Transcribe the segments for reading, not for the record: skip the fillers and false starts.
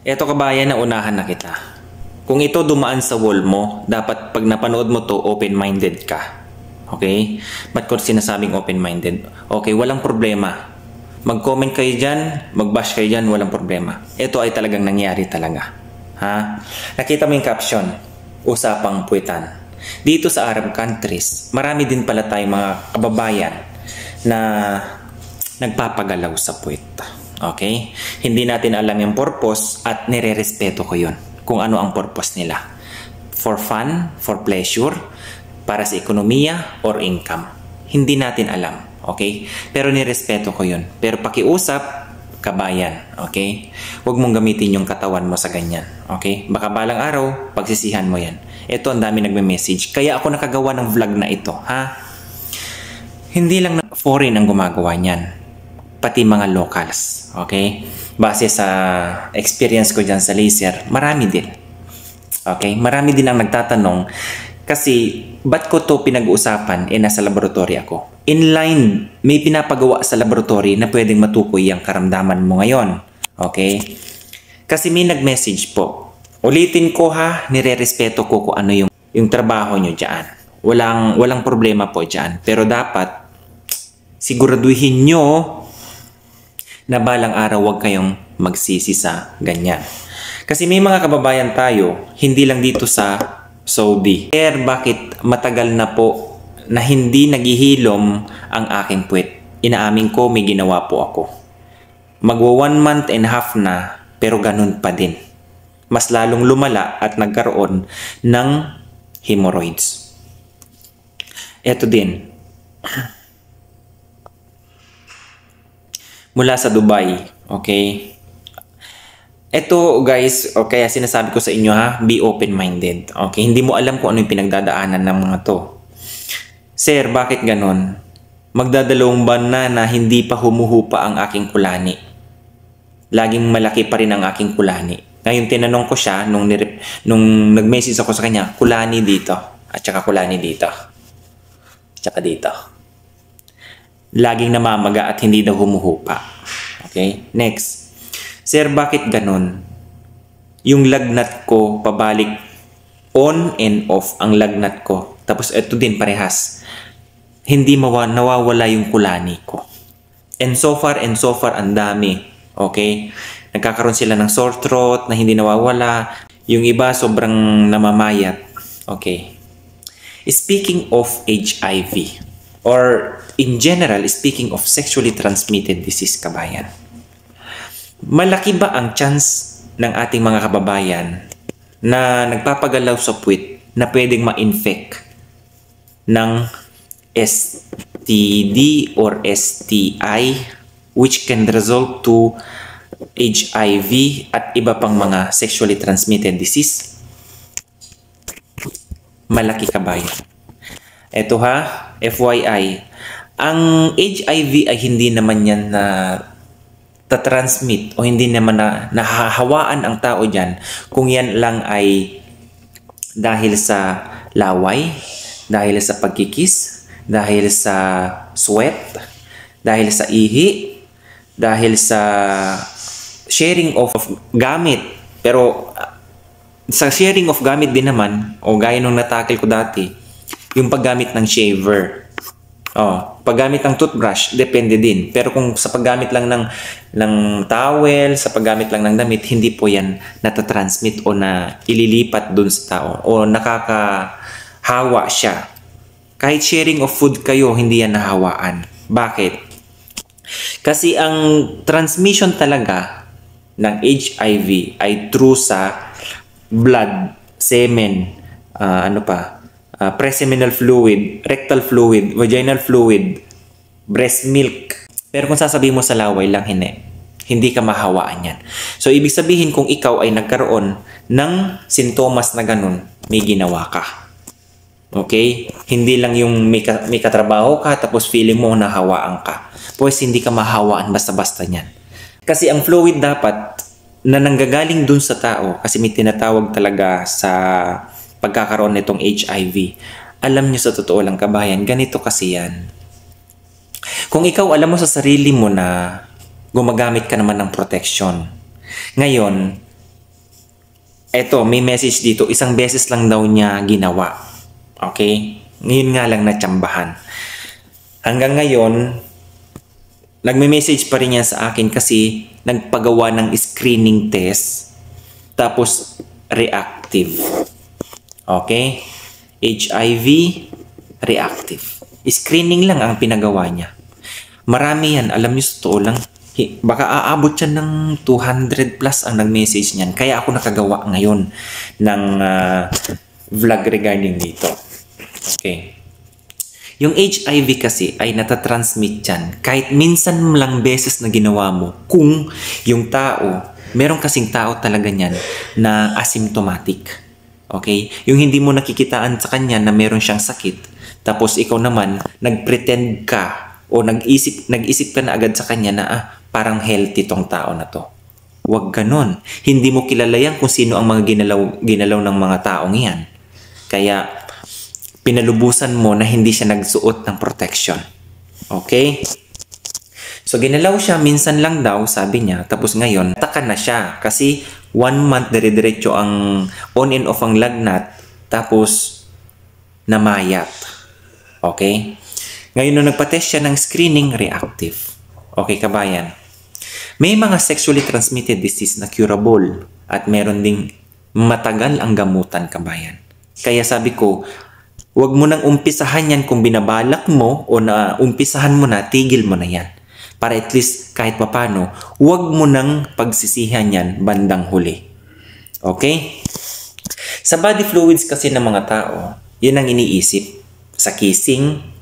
Eto kabayan, na unahan na kita. Kung ito dumaan sa wall mo, dapat pag napanood mo to, open-minded ka. Okay? Ba't ko sinasabing open-minded? Okay, walang problema. Mag-comment kayo dyan, mag-bash kayo dyan, walang problema. Ito ay talagang nangyari talaga. Ha? Nakita mo yung caption, usapang puwetan. Dito sa Arab countries, marami din pala tayong mga kababayan na nagpapagalaw sa puwet. Okay? Hindi natin alam yung purpose at nire-respeto ko yun. Kung ano ang purpose nila. For fun, for pleasure, para sa ekonomiya, or income. Hindi natin alam. Okay? Pero nirespeto ko yun. Pero pakiusap, kabayan. Okay? Huwag mong gamitin yung katawan mo sa ganyan. Okay? Baka balang araw, pagsisihan mo yan. Ito, ang dami nagme-message. Kaya ako nakagawa ng vlog na ito. Ha? Hindi lang foreign ang gumagawa niyan. Pati mga locals. Okay? Base sa experience ko dyan sa laser, marami din. Okay? Marami din ang nagtatanong kasi ba't ko to pinag-uusapan nasa laboratory ako? Inline, may pinapagawa sa laboratory na pwedeng matukoy ang karamdaman mo ngayon. Okay? Kasi may nag-message po. Ulitin ko ha, nire-respeto ko kung ano yung trabaho nyo dyan. Walang problema po dyan. Pero dapat siguraduhin nyo na balang araw huwag kayong magsisi sa ganyan. Kasi may mga kababayan tayo, hindi lang dito sa Saudi. Sir, bakit matagal na po na hindi naghihilom ang aking puwet? Inaamin ko, may ginawa po ako. Magwa 1 month and a half na, pero ganun pa din. Mas lalong lumala at nagkaroon ng hemorrhoids. Ito din. Mula sa Dubai, okay? Ito guys, okay, sinasabi ko sa inyo ha, be open-minded. Okay, hindi mo alam kung ano yung pinagdadaanan ng mga to. Sir, bakit ganon? Magdadalawang buwan na hindi pa humuhupa ang aking kulani. Laging malaki pa rin ang aking kulani. Ngayon tinanong ko siya, nung nag-message ako sa kanya, kulani dito, at saka kulani dito. Tsaka dito. Laging namamaga at hindi daw humuhupa. Okay? Next. Sir, bakit ganun? Yung lagnat ko, pabalik on and off ang lagnat ko. Tapos ito din parehas. Hindi nawawala yung kulani ko. And so far, ang dami. Okay? Nagkakaroon sila ng sore throat na hindi nawawala. Yung iba, sobrang namamayat. Okay. Speaking of HIV, or in general, speaking of sexually transmitted disease, kabayan, malaki ba ang chance ng ating mga kababayan na nagpapagalaw sa puwet na pwedeng ma-infect ng STD or STI which can result to HIV at iba pang mga sexually transmitted disease? Malaki, kabayan. Ito ha, FYI, ang HIV ay hindi naman yan na ta-transmit o hindi naman na nahahawaan ang tao dyan kung yan lang ay dahil sa laway, dahil sa pagkikis, dahil sa sweat, dahil sa ihi, dahil sa sharing of gamit. Pero sa sharing of gamit din naman, o gaya nung natakil ko dati, yung paggamit ng shaver. Paggamit ng toothbrush, depende din. Pero kung sa paggamit lang ng towel, sa paggamit lang ng damit, hindi po yan natatransmit o na ililipat dun sa tao o nakakahawa siya. Kahit sharing of food kayo, hindi yan nahawaan. Bakit? Kasi ang transmission talaga ng HIV ay through sa blood, semen, preseminal fluid, rectal fluid, vaginal fluid, breast milk. Pero kung sasabihin mo sa laway lang, hindi ka mahawaan yan. So, ibig sabihin kung ikaw ay nagkaroon ng sintomas na ganun, may ginawa ka. Okay? Hindi lang yung may katrabaho ka, tapos feeling mo nahawaan ka. Pues hindi ka mahawaan basta-basta yan. Kasi ang fluid dapat na nanggagaling dun sa tao, kasi may tinatawag talaga sa pagkakaroon nitong HIV. Alam nyo sa totoo lang, kabayan, ganito kasi yan. Kung ikaw alam mo sa sarili mo na gumagamit ka naman ng protection, ngayon, Eto, may message dito. Isang beses lang daw niya ginawa. Okay? Ngayon nga lang natsambahan. Hanggang ngayon, nagme-message pa rin yan sa akin kasi nagpagawa ng screening test. Tapos, reactive. Okay? HIV, reactive. Screening lang ang pinagawa niya. Marami yan. Alam niyo, sa totoo lang. Baka aabot siya ng 200 plus ang nag-message niyan. Kaya ako nakagawa ngayon ng vlog regarding dito. Okay. Yung HIV kasi ay natatransmit yan. Kahit minsan lang beses na ginawa mo. Kung yung tao, meron kasing tao talaga niyan na asymptomatic. Okay? Yung hindi mo nakikitaan sa kanya na meron siyang sakit. Tapos ikaw naman, nag-pretend ka o nag-isip ka na agad sa kanya na parang healthy tong tao na to. Huwag ganon. Hindi mo kilala yan kung sino ang mga ginalaw ng mga taong yan. Kaya pinalubusan mo na hindi siya nagsuot ng protection. Okay? So ginalaw siya, minsan lang daw, sabi niya. Tapos ngayon, taka na siya. Kasi 1 month dire-diretso ang on and off ang lagnat. Tapos namayat. Okay? Ngayon nung nagpa-test siya ng screening, reactive. Okay, kabayan? May mga sexually transmitted disease na curable at meron ding matagal ang gamutan, kabayan. Kaya sabi ko, huwag mo nang umpisahan yan kung binabalak mo o na umpisahan mo na, tigil mo na yan. Para at least kahit papano, huwag mo nang pagsisihan yan bandang huli. Okay? Sa body fluids kasi ng mga tao, yun ang iniisip. Sa kissing,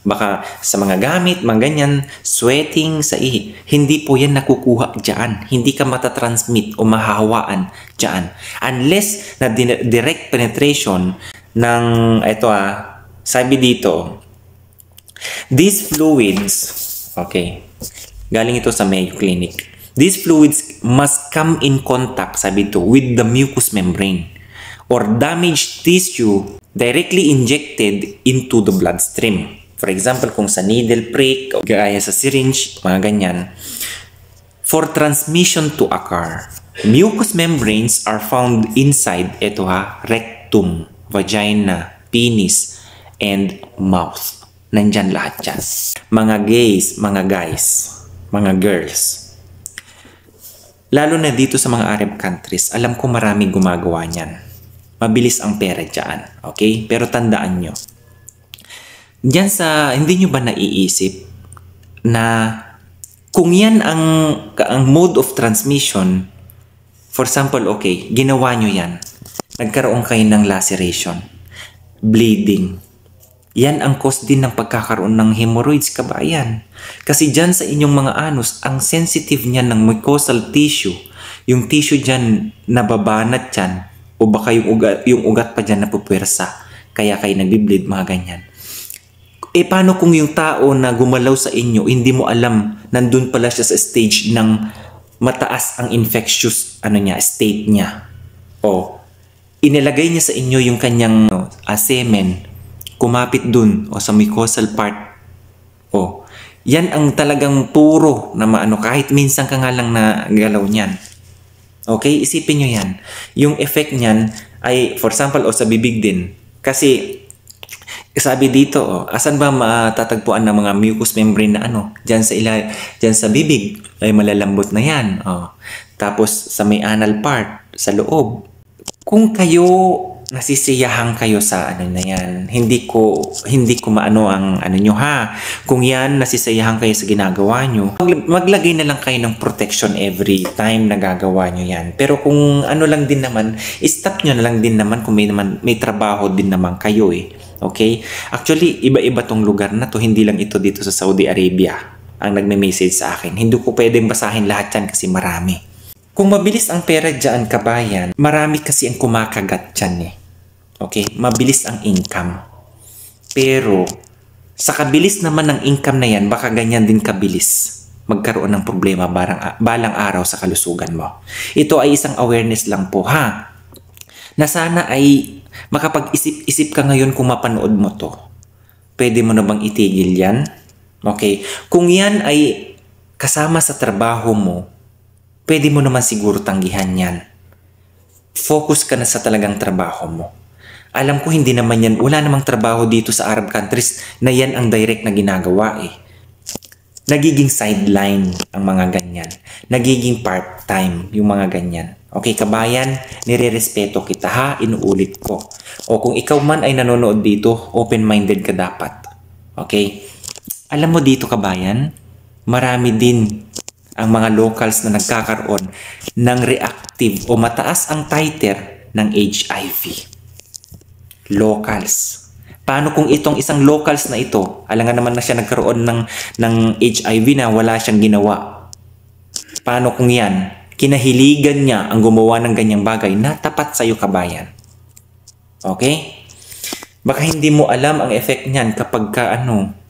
baka sa mga gamit, mga ganyan, sweating, sa ihi. Hindi po yan nakukuha dyan. Hindi ka matatransmit o mahahawaan dyan. Unless na direct penetration ng, sabi dito, these fluids, okay, galing ito sa Mayo Clinic. These fluids must come in contact, sabi dito, with the mucous membrane or damaged tissue directly injected into the bloodstream. For example, kung sa needle prick, o gaya sa syringe, mga ganyan. For transmission to occur, mucous membranes are found inside, rectum, vagina, penis, and mouth. Nandyan lahat yan. Mga gays, mga guys, mga girls. Lalo na dito sa mga Arab countries, alam ko maraming gumagawa niyan. Mabilis ang pera dyan. Okay? Pero tandaan nyo. Diyan hindi nyo ba naiisip na kung yan ang mode of transmission, for example, okay, ginawa nyo yan. Nagkaroon kayo ng laceration, bleeding. Yan ang cause din ng pagkakaroon ng hemorrhoids, kabayan. Kasi dyan sa inyong mga anus, ang sensitive niyan ng mucosal tissue. Yung tissue dyan nababanat dyan. O baka yung ugat pa dyan napupwersa. Kaya kayo nagbibleed, mga ganyan. Paano kung yung tao na gumalaw sa inyo, hindi mo alam, nandun pala siya sa stage ng mataas ang infectious state niya. O, inilagay niya sa inyo yung kanyang semen, kumapit dun o sa mucosal part. O, yan ang talagang puro na kahit minsan ka nga lang na galaw niyan. Okay, isipin nyo yan. Yung effect niyan ay, for example, sa bibig din. Kasi, sabi dito, asan ba matatagpuan ng mga mucous membrane na Diyan sa bibig, ay malalambot na yan. Tapos, sa may anal part, sa loob. Kung kayo, nasisiyahan kayo sa na yan, hindi ko maano ang nyo ha. Kung yan, nasisiyahan kayo sa ginagawa nyo, maglagay na lang kayo ng protection every time na gagawa nyo yan. Pero kung lang din naman, stop nyo na lang din naman kung may trabaho din naman kayo Okay? Actually, iba-iba tong lugar na to, hindi lang ito dito sa Saudi Arabia ang nagme-message sa akin. Hindi ko pwedeng basahin lahat yan kasi marami. Kung mabilis ang pera dyan, kabayan, marami kasi ang kumakagat dyan Okay? Mabilis ang income. Pero, sa kabilis naman ng income na yan, baka ganyan din kabilis magkaroon ng problema balang araw sa kalusugan mo. Ito ay isang awareness lang po, ha? Na sana ay makapag-isip-isip ka ngayon kung mapanood mo to. Pwede mo na bang itigil yan? Okay? Kung yan ay kasama sa trabaho mo, pwede mo naman siguro tanggihan yan. focus ka na sa talagang trabaho mo. Alam ko hindi naman yan, wala namang trabaho dito sa Arab countries na yan ang direct na ginagawa eh. Nagiging sideline ang mga ganyan. Nagiging part-time yung mga ganyan. Okay, kabayan, nire-respeto kita ha, inuulit ko. O kung ikaw man ay nanonood dito, open-minded ka dapat. Okay? Alam mo dito kabayan, marami din ang mga locals na nagkakaroon ng reactive o mataas ang titer ng HIV. Locals. Paano kung itong isang locals na ito, alam nga naman na siya nagkaroon ng HIV na wala siyang ginawa. Paano kung yan, kinahiligan niya ang gumawa ng ganyang bagay na tapat sa'yo kabayan. Okay? Baka hindi mo alam ang effect niyan kapag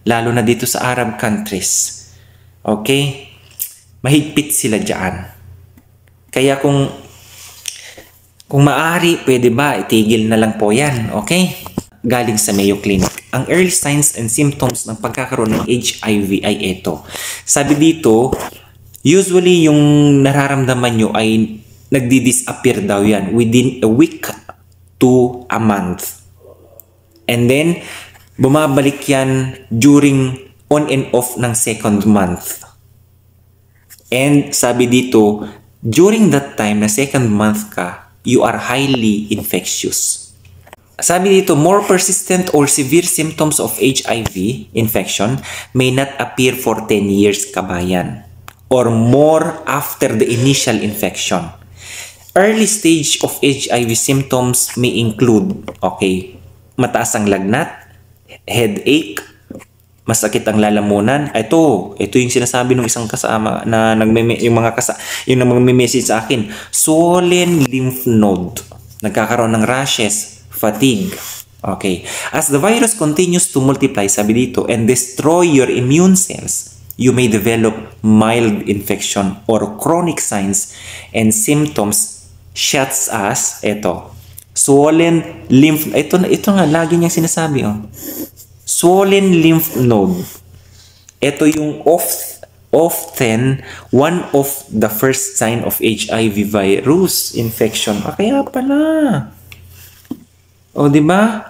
lalo na dito sa Arab countries. Okay? Mahigpit sila dyan. Kaya kung maaari, pwede ba itigil na lang po yan, okay? Galing sa Mayo Clinic. Ang early signs and symptoms ng pagkakaroon ng HIV ay ito. Sabi dito, usually yung nararamdaman nyo ay nagdi-disappear daw yan within a week to a month. And then, bumabalik yan during on and off ng second month. And sabi dito, during that time na second month ka, you are highly infectious. Sabi dito, more persistent or severe symptoms of HIV infection may not appear for 10 years kabayan or more after the initial infection. Early stage of HIV symptoms may include, okay, mataas ang lagnat, headache, masakit ang lalamunan. Ito yung sinasabi ng isang kasama na yung nagme-message sa akin. Swollen lymph node. Nagkakaroon ng rashes, fatigue. Okay. As the virus continues to multiply, sabi dito, and destroy your immune cells, you may develop mild infection or chronic signs and symptoms such as, swollen lymph. Ito nga, lagi niyang sinasabi, swollen lymph node. Ito yung often one of the first sign of HIV virus infection. Kaya pala. Di ba?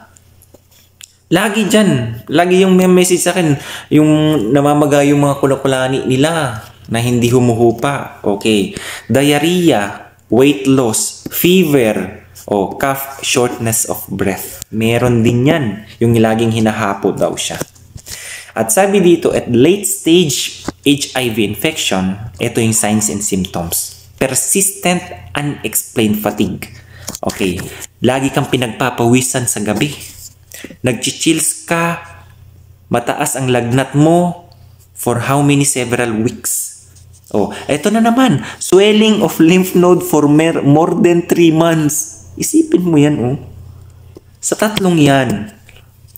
Lagi dyan. Lagi yung may message sa akin, yung namamaga yung mga kulakulani nila na hindi humuhupa. Okay. Diarrhea, weight loss, fever, cough, shortness of breath. Meron din yan. Yung laging hinahapo daw siya. At sabi dito, at late stage HIV infection, ito yung signs and symptoms. Persistent unexplained fatigue. Okay. Lagi kang pinagpapawisan sa gabi. Nagchichills ka. Mataas ang lagnat mo for how many several weeks. Ito na naman. Swelling of lymph node for more than 3 months. Isipin mo yan, Sa tatlong yan,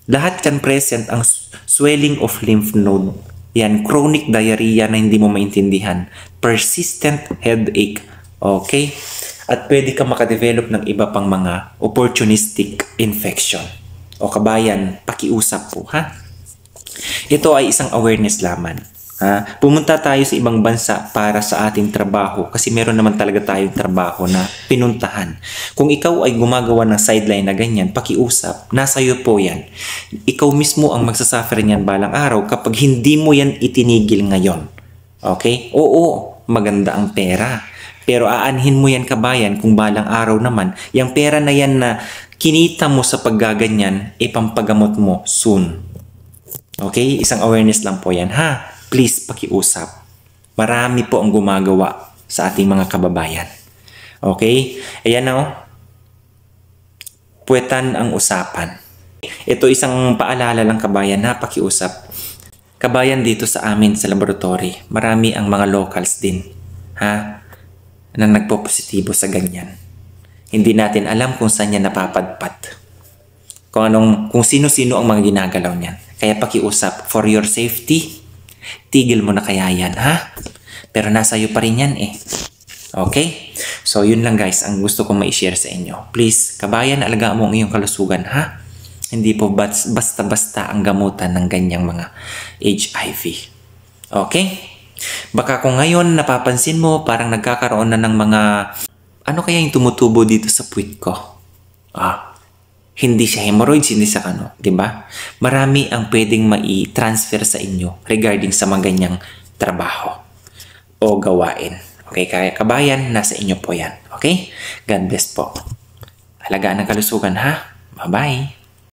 lahat yan present ang swelling of lymph node. Yan, chronic diarrhea na hindi mo maintindihan. Persistent headache. Okay? At pwede ka makadevelop ng iba pang mga opportunistic infection. Kabayan, pakiusap po, ha? Ito ay isang awareness lamang. Pumunta tayo sa ibang bansa para sa ating trabaho kasi meron naman talaga tayong trabaho na pinuntahan. Kung ikaw ay gumagawa ng sideline na ganyan, pakiusap, nasa iyo po yan. Ikaw mismo ang magsasuffer niyan balang araw kapag hindi mo yan itinigil ngayon. Okay? Oo, maganda ang pera. Pero aanhin mo yan kabayan kung balang araw naman, yung pera na yan na kinita mo sa paggaganyan, ipampagamot mo soon. Okay? Isang awareness lang po yan, ha? Please, pakiusap. Marami po ang gumagawa sa ating mga kababayan. Okay? Ayan na, puwetan ang usapan. Ito isang paalala lang kabayan, ha? Pakiusap. Kabayan dito sa amin sa laboratory, marami ang mga locals din, ha? Na nagpo-positibo sa ganyan. Hindi natin alam kung saan yan napapadpad. Kung sino-sino ang mga ginagalaw niyan. Kaya pakiusap, for your safety, tigil mo na kaya yan, ha? Pero nasa iyo pa rin yan, Okay? So, yun lang guys, ang gusto kong ma-share sa inyo. Please, kabayan, alagaan mo ang iyong kalusugan, ha? Hindi po basta-basta ang gamutan ng ganyang mga HIV. Okay? Baka kung ngayon napapansin mo parang nagkakaroon na ng mga Ano kaya yung tumutubo dito sa puwit ko? Hindi siya hemorrhoids, hindi sa ano, 'di ba? Marami ang pwedeng mai-transfer sa inyo regarding sa mga ganyang trabaho o gawain. Okay, kaya kabayan, nasa inyo po 'yan. Okay? God bless po. Alagaan ang kalusugan ha. Bye-bye.